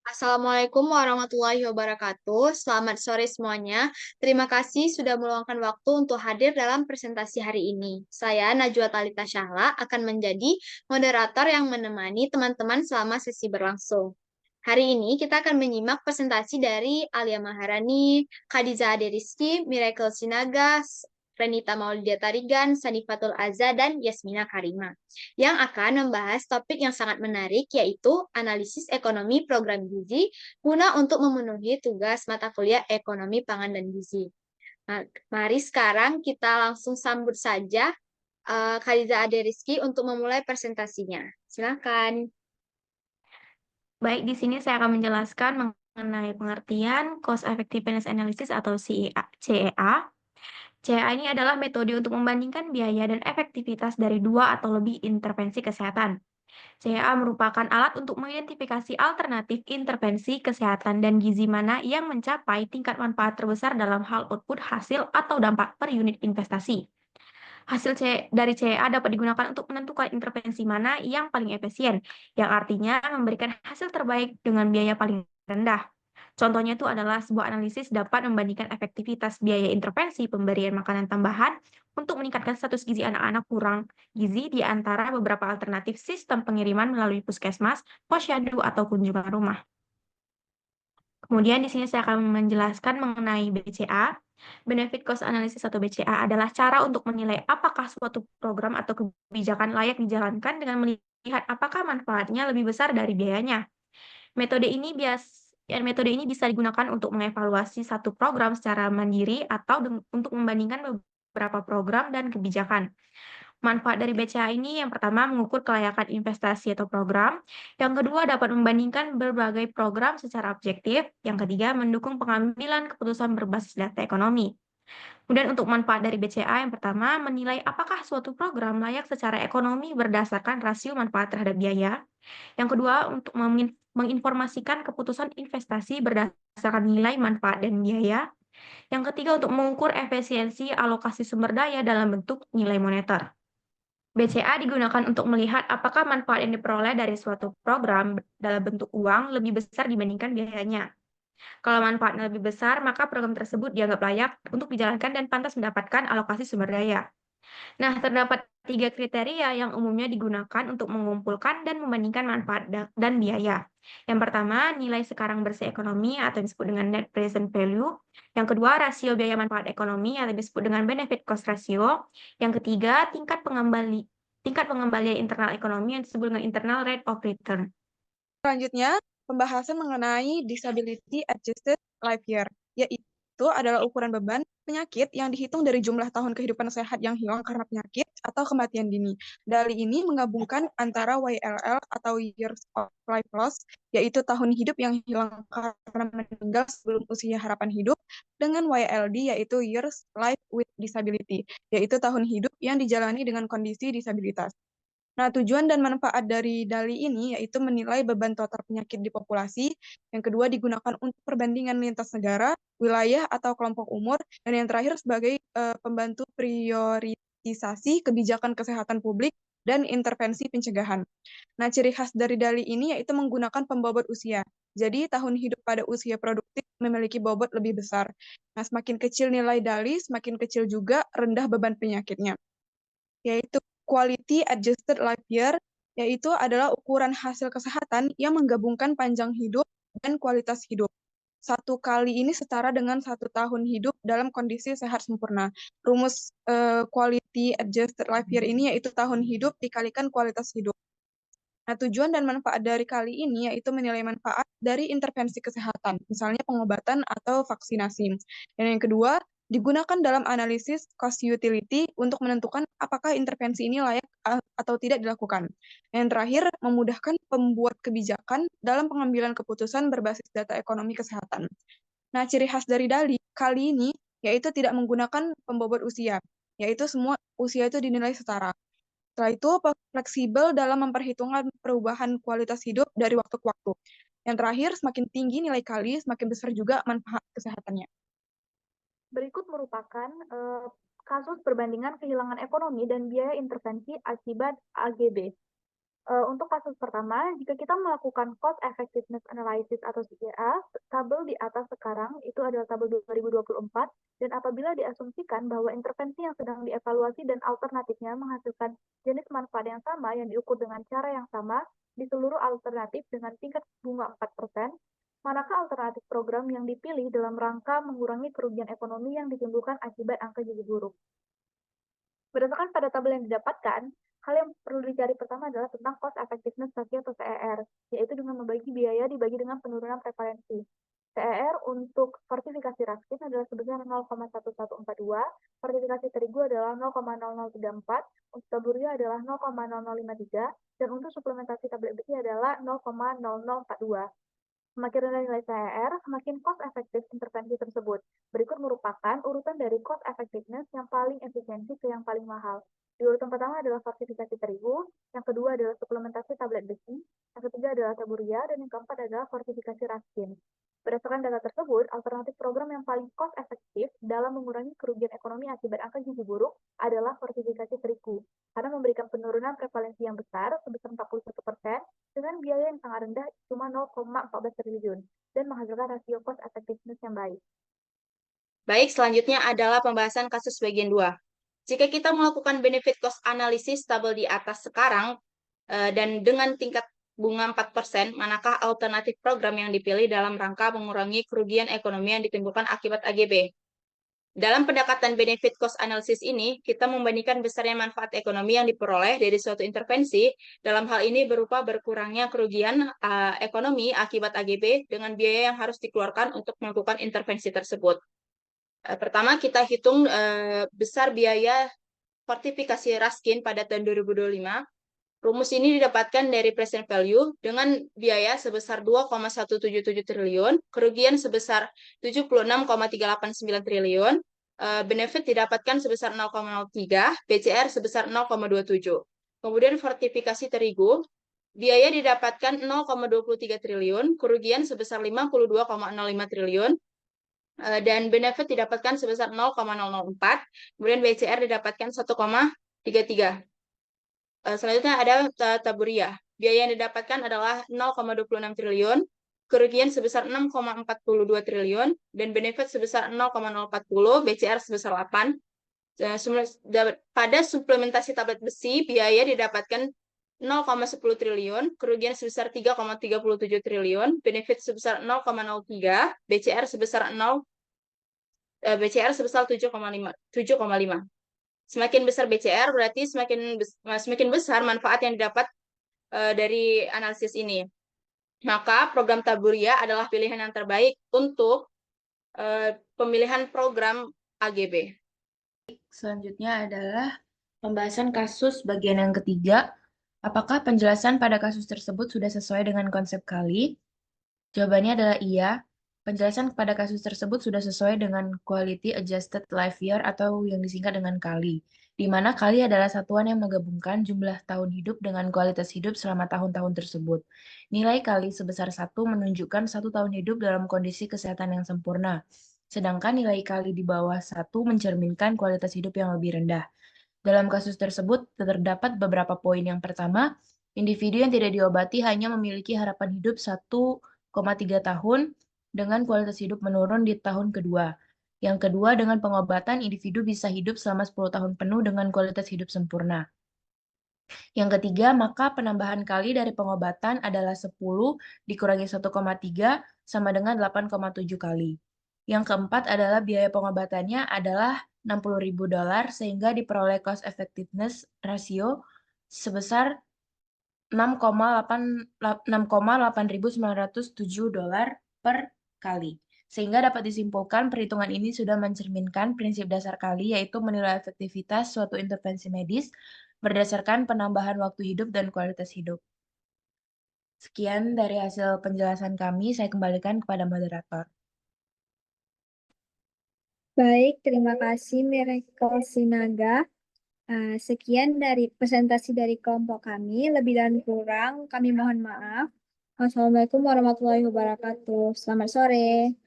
Assalamualaikum warahmatullahi wabarakatuh. Selamat sore semuanya. Terima kasih sudah meluangkan waktu untuk hadir dalam presentasi hari ini. Saya Najwa Talita Syahla akan menjadi moderator yang menemani teman-teman selama sesi berlangsung. Hari ini kita akan menyimak presentasi dari Alia Maharani, Khadiza Ade Rizky, Miracle Sinaga, Renita Maulidia Tarigan, Sanifatul Azza, dan Yasmina Karima yang akan membahas topik yang sangat menarik yaitu analisis ekonomi program gizi guna untuk memenuhi tugas mata kuliah ekonomi pangan dan gizi. Mari sekarang kita langsung sambut saja Khadiza Ade Rizky untuk memulai presentasinya. Silakan. Baik, di sini saya akan menjelaskan mengenai pengertian Cost Effectiveness Analysis atau CEA. CEA ini adalah metode untuk membandingkan biaya dan efektivitas dari dua atau lebih intervensi kesehatan. CEA merupakan alat untuk mengidentifikasi alternatif intervensi kesehatan dan gizi mana yang mencapai tingkat manfaat terbesar dalam hal output hasil atau dampak per unit investasi. Hasil dari CEA dapat digunakan untuk menentukan intervensi mana yang paling efisien, yang artinya memberikan hasil terbaik dengan biaya paling rendah. Contohnya itu adalah sebuah analisis dapat membandingkan efektivitas biaya intervensi pemberian makanan tambahan untuk meningkatkan status gizi anak-anak kurang gizi di antara beberapa alternatif sistem pengiriman melalui puskesmas, posyandu, atau kunjungan rumah. Kemudian di sini saya akan menjelaskan mengenai BCA. Benefit Cost Analysis atau BCA adalah cara untuk menilai apakah suatu program atau kebijakan layak dijalankan dengan melihat apakah manfaatnya lebih besar dari biayanya. Metode ini bisa digunakan untuk mengevaluasi satu program secara mandiri atau untuk membandingkan beberapa program dan kebijakan. Manfaat dari BCA ini yang pertama mengukur kelayakan investasi atau program, yang kedua dapat membandingkan berbagai program secara objektif, yang ketiga mendukung pengambilan keputusan berbasis data ekonomi. Kemudian untuk manfaat dari BCA yang pertama menilai apakah suatu program layak secara ekonomi berdasarkan rasio manfaat terhadap biaya. Yang kedua untuk menginformasikan keputusan investasi berdasarkan nilai manfaat dan biaya. Yang ketiga untuk mengukur efisiensi alokasi sumber daya dalam bentuk nilai moneter. BCA digunakan untuk melihat apakah manfaat yang diperoleh dari suatu program dalam bentuk uang lebih besar dibandingkan biayanya. Kalau manfaatnya lebih besar, maka program tersebut dianggap layak untuk dijalankan dan pantas mendapatkan alokasi sumber daya. Nah, terdapat tiga kriteria yang umumnya digunakan untuk mengumpulkan dan membandingkan manfaat dan biaya. Yang pertama, nilai sekarang bersih ekonomi atau yang disebut dengan net present value. Yang kedua, rasio biaya manfaat ekonomi atau disebut dengan benefit cost ratio. Yang ketiga, tingkat pengembalian internal ekonomi yang disebut dengan internal rate of return. Selanjutnya, pembahasan mengenai Disability Adjusted Life Year, yaitu adalah ukuran beban penyakit yang dihitung dari jumlah tahun kehidupan sehat yang hilang karena penyakit atau kematian dini. Dali ini menggabungkan antara YLL atau Years of Life Loss, yaitu tahun hidup yang hilang karena meninggal sebelum usia harapan hidup, dengan YLD, yaitu Years Life with Disability, yaitu tahun hidup yang dijalani dengan kondisi disabilitas. Nah, tujuan dan manfaat dari DALI ini yaitu menilai beban total penyakit di populasi. Yang kedua, digunakan untuk perbandingan lintas negara, wilayah, atau kelompok umur. Dan yang terakhir, sebagai pembantu prioritisasi kebijakan kesehatan publik dan intervensi pencegahan. Nah, ciri khas dari DALI ini yaitu menggunakan pembobot usia. Jadi, tahun hidup pada usia produktif memiliki bobot lebih besar. Nah, semakin kecil nilai DALI, semakin kecil juga rendah beban penyakitnya, yaitu Quality Adjusted Life Year, yaitu adalah ukuran hasil kesehatan yang menggabungkan panjang hidup dan kualitas hidup. Satu kali ini setara dengan 1 tahun hidup dalam kondisi sehat sempurna. Rumus Quality Adjusted Life Year ini yaitu tahun hidup dikalikan kualitas hidup. Nah, tujuan dan manfaat dari kali ini yaitu menilai manfaat dari intervensi kesehatan, misalnya pengobatan atau vaksinasi. Dan yang kedua, digunakan dalam analisis cost utility untuk menentukan apakah intervensi ini layak atau tidak dilakukan. Yang terakhir, memudahkan pembuat kebijakan dalam pengambilan keputusan berbasis data ekonomi kesehatan. Nah, ciri khas dari DALI kali ini yaitu tidak menggunakan pembobot usia, yaitu semua usia itu dinilai setara. Setelah itu, fleksibel dalam memperhitungkan perubahan kualitas hidup dari waktu ke waktu. Yang terakhir, semakin tinggi nilai kali, semakin besar juga manfaat kesehatannya. Berikut merupakan kasus perbandingan kehilangan ekonomi dan biaya intervensi akibat AGB. Untuk kasus pertama, jika kita melakukan Cost Effectiveness Analysis atau CEA, tabel di atas sekarang itu adalah tabel 2024, dan apabila diasumsikan bahwa intervensi yang sedang dievaluasi dan alternatifnya menghasilkan jenis manfaat yang sama yang diukur dengan cara yang sama di seluruh alternatif dengan tingkat bunga 4%, manakah alternatif program yang dipilih dalam rangka mengurangi kerugian ekonomi yang ditimbulkan akibat angka gizi buruk? Berdasarkan pada tabel yang didapatkan, hal yang perlu dicari pertama adalah tentang cost effectiveness ratio atau CER, yaitu dengan membagi biaya dibagi dengan penurunan prevalensi. CER untuk fortifikasi raskin adalah sebesar 0,1142, fortifikasi terigu adalah 0,0034, untuk taburia adalah 0,0053, dan untuk suplementasi tablet besi adalah 0,0042. Semakin rendah nilai CER, semakin cost efektif intervensi tersebut. Berikut merupakan urutan dari cost effectiveness yang paling efisiensi ke yang paling mahal. Di urutan pertama adalah fortifikasi terigu, yang kedua adalah suplementasi tablet besi, yang ketiga adalah taburia, dan yang keempat adalah fortifikasi raskin. Berdasarkan data tersebut, alternatif program yang paling cost efektif dalam mengurangi kerugian ekonomi akibat angka gizi buruk adalah fortifikasi terigu, karena memberikan penurunan prevalensi yang besar sebesar 41% dengan biaya yang sangat rendah cuma 0,14 triliun dan menghasilkan rasio cost effectiveness yang baik. Baik, selanjutnya adalah pembahasan kasus bagian 2. Jika kita melakukan benefit cost analysis tabel di atas sekarang dan dengan tingkat bunga 4%, manakah alternatif program yang dipilih dalam rangka mengurangi kerugian ekonomi yang ditimbulkan akibat AGB? Dalam pendekatan benefit cost analysis ini, kita membandingkan besarnya manfaat ekonomi yang diperoleh dari suatu intervensi, dalam hal ini berupa berkurangnya kerugian ekonomi akibat AGB dengan biaya yang harus dikeluarkan untuk melakukan intervensi tersebut. Pertama, kita hitung besar biaya fortifikasi raskin pada tahun 2025. Rumus ini didapatkan dari present value dengan biaya sebesar 2,177 triliun, kerugian sebesar 76,389 triliun, benefit didapatkan sebesar 0,03, BCR sebesar 0,27. Kemudian fortifikasi terigu, biaya didapatkan 0,23 triliun, kerugian sebesar 52,05 triliun, dan benefit didapatkan sebesar 0,004, kemudian BCR didapatkan 1,33. Selanjutnya ada taburia. Biaya yang didapatkan adalah 0,26 triliun, kerugian sebesar 6,42 triliun, dan benefit sebesar 0,040, BCR sebesar 8. Pada suplementasi tablet besi, biaya didapatkan 0,10 triliun, kerugian sebesar 3,37 triliun, benefit sebesar 0,03, BCR sebesar 7,5. Semakin besar BCR berarti semakin besar manfaat yang didapat dari analisis ini. Maka program taburia adalah pilihan yang terbaik untuk pemilihan program AGB. Selanjutnya adalah pembahasan kasus bagian yang ketiga. Apakah penjelasan pada kasus tersebut sudah sesuai dengan konsep KALI? Jawabannya adalah iya. Penjelasan pada kasus tersebut sudah sesuai dengan Quality Adjusted Life Year atau yang disingkat dengan KALI, di mana KALI adalah satuan yang menggabungkan jumlah tahun hidup dengan kualitas hidup selama tahun-tahun tersebut. Nilai KALI sebesar 1 menunjukkan 1 tahun hidup dalam kondisi kesehatan yang sempurna, sedangkan nilai KALI di bawah 1 mencerminkan kualitas hidup yang lebih rendah. Dalam kasus tersebut, terdapat beberapa poin. Yang pertama, individu yang tidak diobati hanya memiliki harapan hidup 1,3 tahun dengan kualitas hidup menurun di tahun kedua. Yang kedua, dengan pengobatan, individu bisa hidup selama 10 tahun penuh dengan kualitas hidup sempurna. Yang ketiga, maka penambahan kali dari pengobatan adalah 10 dikurangi 1,3 sama dengan 8,7 kali. Yang keempat adalah biaya pengobatannya adalah $60.000 sehingga diperoleh cost effectiveness ratio sebesar $6,8907 per kali. Sehingga dapat disimpulkan perhitungan ini sudah mencerminkan prinsip dasar kali, yaitu menilai efektivitas suatu intervensi medis berdasarkan penambahan waktu hidup dan kualitas hidup. Sekian dari hasil penjelasan kami, saya kembalikan kepada moderator. Baik, terima kasih Miracle Sinaga. Sekian dari presentasi dari kelompok kami. Lebih dan kurang kami mohon maaf. Wassalamualaikum warahmatullahi wabarakatuh. Selamat sore.